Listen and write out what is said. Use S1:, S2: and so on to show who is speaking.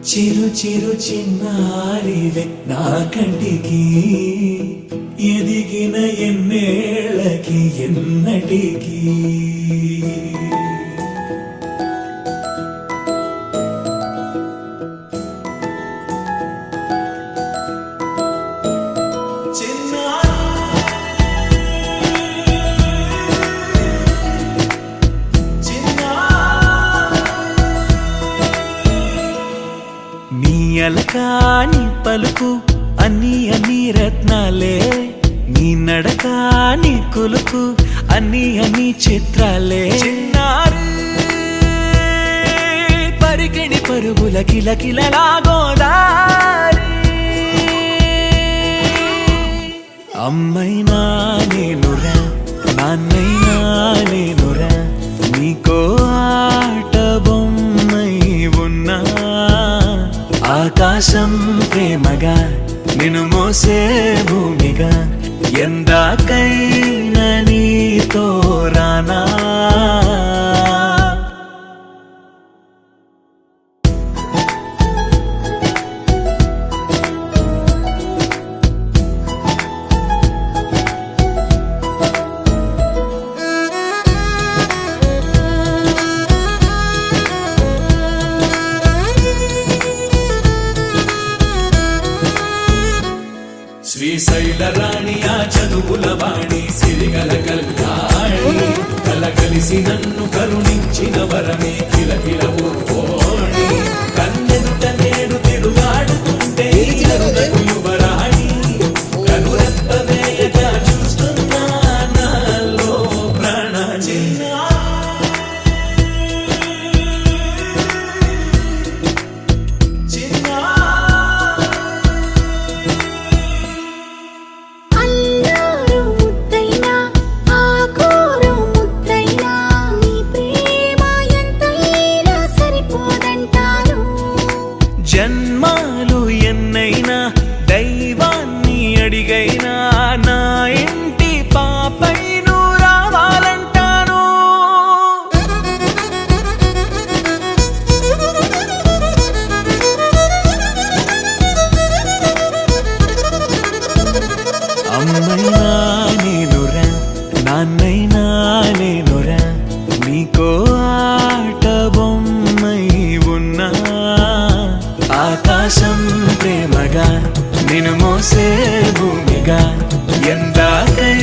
S1: చిరు చిరు చిన్నారివే నా కంటికి ఎదిగిన ఎన్నేళ్ళకి ఎన్నటికి అలకాని పలుకు అన్ని రత్నాలే నీ నడకాని కొలుకు అన్ని చిత్రాలే పరికిణి పరుగుల కిలకిలలాగోదారి అమ్మైనా నేనురా నాన్నైనా నేనురా నీకో ఆట బొమ్మై ఉన్నా ఆకాశం ప్రేమగా నిన్ను మోసే భూమిగా ఎందాకైనా నీతో రానా శ్రీశైల రాణి ఆ చదువుల వాణి సిరిగల కళ్యాణి కలగలిసి నన్ను కరుణించిన వరమే కిలకిల ఓణి కన్నెదుట నేడు తిరుగాడుతుంటే యువరాణి కనురెప్పవేయగా చూస్తున్నా నాలో ప్రాణ చిన్న జన్మాలు ఎన్నైనా దైవాన్ని అడిగైనా నా ఇంటి పాపై నువ్వు రావాలంటాను అమ్మైనా నేనురా నాన్నైనా నేనురా నీకో ఆట బొమ్మై ఉన్నా ఆకాశం ప్రేమగా నిన్ను మోసే భూమిగా ఎందాకై